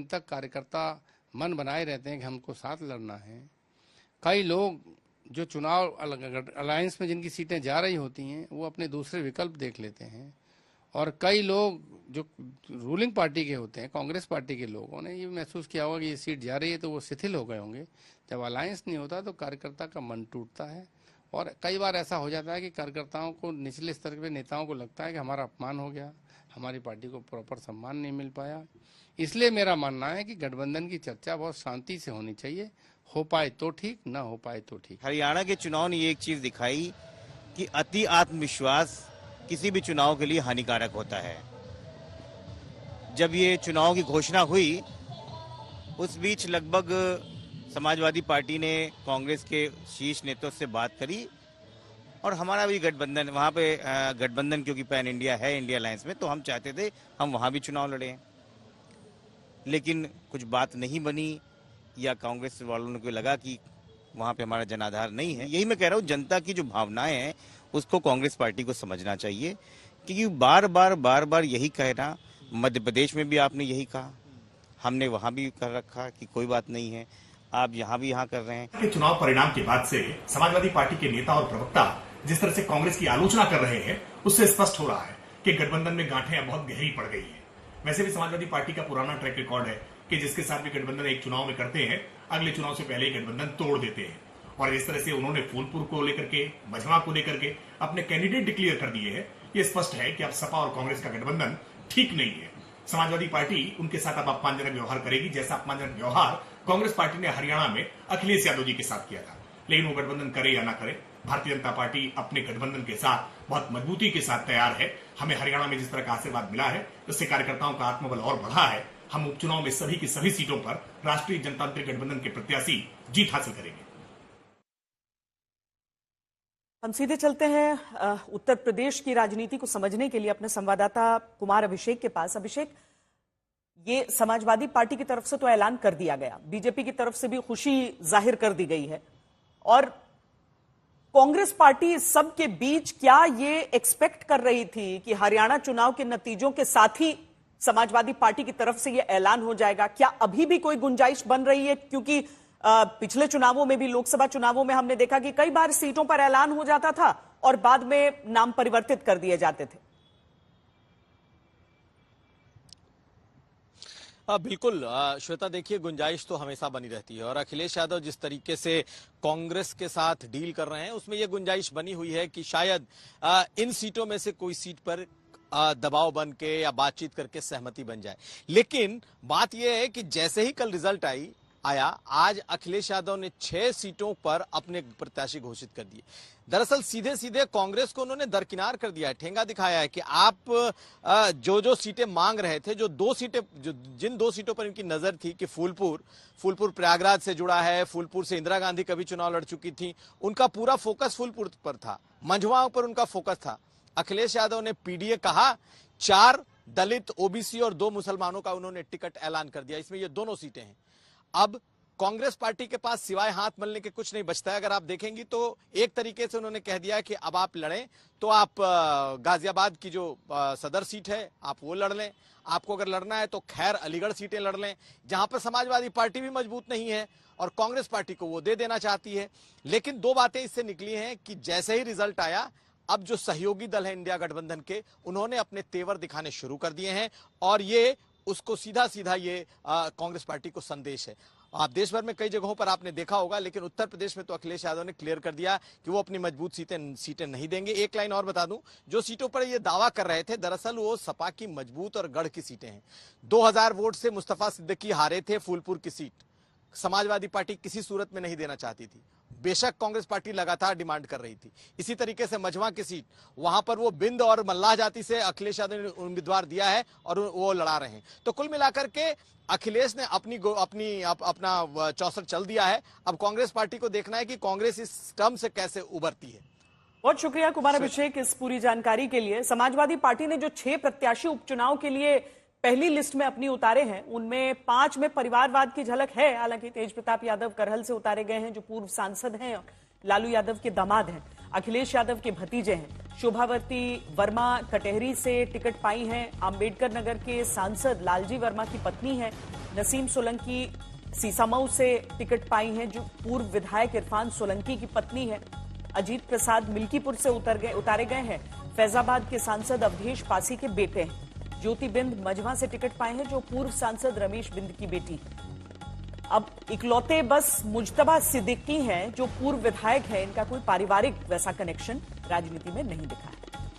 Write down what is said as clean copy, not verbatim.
तक कार्यकर्ता मन बनाए रहते हैं कि हमको साथ लड़ना है। कई लोग जो चुनाव अलायंस में जिनकी सीटें जा रही होती हैं वो अपने दूसरे विकल्प देख लेते हैं, और कई लोग जो रूलिंग पार्टी के होते हैं, कांग्रेस पार्टी के लोगों ने ये महसूस किया होगा कि ये सीट जा रही है तो वो शिथिल हो गए होंगे। जब अलायंस नहीं होता तो कार्यकर्ता का मन टूटता है, और कई बार ऐसा हो जाता है कि कार्यकर्ताओं को, निचले स्तर के नेताओं को लगता है कि हमारा अपमान हो गया, हमारी पार्टी को प्रॉपर सम्मान नहीं मिल पाया। इसलिए मेरा मानना है कि गठबंधन की चर्चा बहुत शांति से होनी चाहिए, हो पाए तो ठीक, ना हो पाए तो ठीक। हरियाणा के चुनाव ने ये एक चीज दिखाई कि अति आत्मविश्वास किसी भी चुनाव के लिए हानिकारक होता है। जब ये चुनाव की घोषणा हुई उस बीच लगभग समाजवादी पार्टी ने कांग्रेस के शीर्ष नेतृत्व से बात करी, और हमारा भी गठबंधन वहाँ पे गठबंधन क्योंकि पैन इंडिया है इंडिया अलायंस में, तो हम चाहते थे हम वहाँ भी चुनाव लड़ें, लेकिन कुछ बात नहीं बनी, या कांग्रेस वालों को लगा कि वहाँ पे हमारा जनाधार नहीं है। यही मैं कह रहा हूँ, जनता की जो भावनाएं हैं उसको कांग्रेस पार्टी को समझना चाहिए, क्योंकि बार बार यही कहना, मध्य प्रदेश में भी आपने यही कहा, हमने वहाँ भी कर रखा कि कोई बात नहीं है, आप यहाँ भी यहाँ कर रहे हैं। के चुनाव परिणाम के बाद से समाजवादी पार्टी के नेता और प्रवक्ता जिस तरह से कांग्रेस की आलोचना कर रहे हैं उससे स्पष्ट हो रहा है कि गठबंधन में गांठें अब बहुत गहरी पड़ गई है। वैसे भी समाजवादी पार्टी का पुराना ट्रैक रिकॉर्ड है कि जिसके साथ भी गठबंधन एक चुनाव में करते हैं, अगले चुनाव से पहले ही गठबंधन तोड़ देते हैं, और इस तरह से उन्होंने फूलपुर को लेकर के, मझवा को लेकर के अपने कैंडिडेट डिक्लेयर कर दिए हैं। ये स्पष्ट है कि अब सपा और कांग्रेस का गठबंधन ठीक नहीं है। समाजवादी पार्टी उनके साथ अब अपमानजनक व्यवहार करेगी, जैसा अपमानजनक व्यवहार कांग्रेस पार्टी ने हरियाणा में अखिलेश यादव जी के साथ किया था। लेकिन वो गठबंधन करे या ना करे, भारतीय जनता पार्टी अपने गठबंधन के साथ बहुत मजबूती के साथ तैयार है। हमें हरियाणा में जिस तरह का आशीर्वाद मिला है उससे कार्यकर्ताओं का आत्मबल और बढ़ा है। हम उपचुनाव में सभी की सभी सीटों पर राष्ट्रीय जनतांत्रिक गठबंधन के प्रत्याशी जीत हासिल करेंगे। हम सीधे चलते हैं उत्तर प्रदेश की राजनीति को समझने के लिए अपने संवाददाता कुमार अभिषेक के पास। अभिषेक, ये समाजवादी पार्टी की तरफ से तो ऐलान कर दिया गया, बीजेपी की तरफ से भी खुशी जाहिर कर दी गई है, और कांग्रेस पार्टी सबके बीच क्या ये एक्सपेक्ट कर रही थी कि हरियाणा चुनाव के नतीजों के साथ ही समाजवादी पार्टी की तरफ से ये ऐलान हो जाएगा? क्या अभी भी कोई गुंजाइश बन रही है? क्योंकि पिछले चुनावों में भी, लोकसभा चुनावों में हमने देखा कि कई बार सीटों पर ऐलान हो जाता था और बाद में नाम परिवर्तित कर दिए जाते थे। बिल्कुल श्वेता, देखिए गुंजाइश तो हमेशा बनी रहती है, और अखिलेश यादव जिस तरीके से कांग्रेस के साथ डील कर रहे हैं उसमें यह गुंजाइश बनी हुई है कि शायद इन सीटों में से कोई सीट पर दबाव बन के या बातचीत करके सहमति बन जाए। लेकिन बात यह है कि जैसे ही कल रिजल्ट आया, आज अखिलेश यादव ने 6 सीटों पर अपने प्रत्याशी घोषित कर दिए। दरअसल सीधे सीधे कांग्रेस को उन्होंने दरकिनार कर दिया है, ठेंगा दिखाया है कि आप जो सीटें मांग रहे थे, जिन 2 सीटों पर इनकी नजर थी कि फूलपुर प्रयागराज से जुड़ा है, फूलपुर से इंदिरा गांधी कभी चुनाव लड़ चुकी थी, उनका पूरा फोकस फूलपुर पर था, मंझवा पर उनका फोकस था। अखिलेश यादव ने पीडीए कहा, 4 दलित, ओबीसी और 2 मुसलमानों का उन्होंने टिकट ऐलान कर दिया। इसमें ये दोनों सीटें हैं। अब कांग्रेस पार्टी के पास सिवाय हाथ मलने के कुछ नहीं बचता है। अगर आप देखेंगी तो एक तरीके से उन्होंने कह दिया कि अब आप लड़ें तो आप गाजियाबाद की जो सदर सीट है आप वो लड़ लें, आपको अगर लड़ना है तो खैर अलीगढ़ सीटें लड़ लें, जहां पर समाजवादी पार्टी भी मजबूत नहीं है और कांग्रेस पार्टी को वो दे देना चाहती है। लेकिन 2 बातें इससे निकली हैं कि जैसे ही रिजल्ट आया, अब जो सहयोगी दल है इंडिया गठबंधन के, उन्होंने अपने तेवर दिखाने शुरू कर दिए हैं, और ये उसको सीधा सीधा ये कांग्रेस पार्टी को संदेश है। आप देश भर में कई जगहों पर आपने देखा होगा, लेकिन उत्तर प्रदेश में तो अखिलेश यादव ने क्लियर कर दिया कि वो अपनी मजबूत सीटें नहीं देंगे। एक लाइन और बता दूं, जो सीटों पर ये दावा कर रहे थे, दरअसल वो सपा की मजबूत और गढ़ की सीटें हैं। 2000 वोट से मुस्तफा सिद्दीकी हारे थे फूलपुर की सीट, समाजवादी पार्टी किसी सूरत में नहीं देना चाहती थी, बेशक कांग्रेस पार्टी लगातार डिमांड कर रही थी। इसी तरीके से मझवा की सीट, वहां पर वो बिंद और मल्लाह जाति से अखिलेश यादव ने उम्मीदवार दिया है और वो लड़ा रहे हैं। तो कुल मिलाकर के अखिलेश ने अपना 64 चल दिया है। अब कांग्रेस पार्टी को देखना है कि कांग्रेस इस टर्म से कैसे उभरती है। बहुत शुक्रिया कुमार अभिषेक इस पूरी जानकारी के लिए। समाजवादी पार्टी ने जो 6 प्रत्याशी उपचुनाव के लिए पहली लिस्ट में अपनी उतारे हैं, उनमें 5 में परिवारवाद की झलक है। हालांकि तेज प्रताप यादव करहल से उतारे गए हैं, जो पूर्व सांसद हैं, लालू यादव के दामाद हैं, अखिलेश यादव के भतीजे हैं। शोभावती वर्मा कटेहरी से टिकट पाई हैं। अंबेडकर नगर के सांसद लालजी वर्मा की पत्नी है। नसीम सोलंकी सीसामऊ से टिकट पाई हैं, जो पूर्व विधायक इरफान सोलंकी की पत्नी है। अजीत प्रसाद मिल्कीपुर से उतारे गए हैं। फैजाबाद के सांसद अवधेश पासी के बेटे हैं। ज्योति बिंद मझवा से टिकट पाए हैं, जो पूर्व सांसद रमेश बिंद की बेटी। अब इकलौते बस मुजतबा सिद्दीकी हैं, जो पूर्व विधायक है। इनका कोई पारिवारिक वैसा कनेक्शन राजनीति में नहीं दिखा है।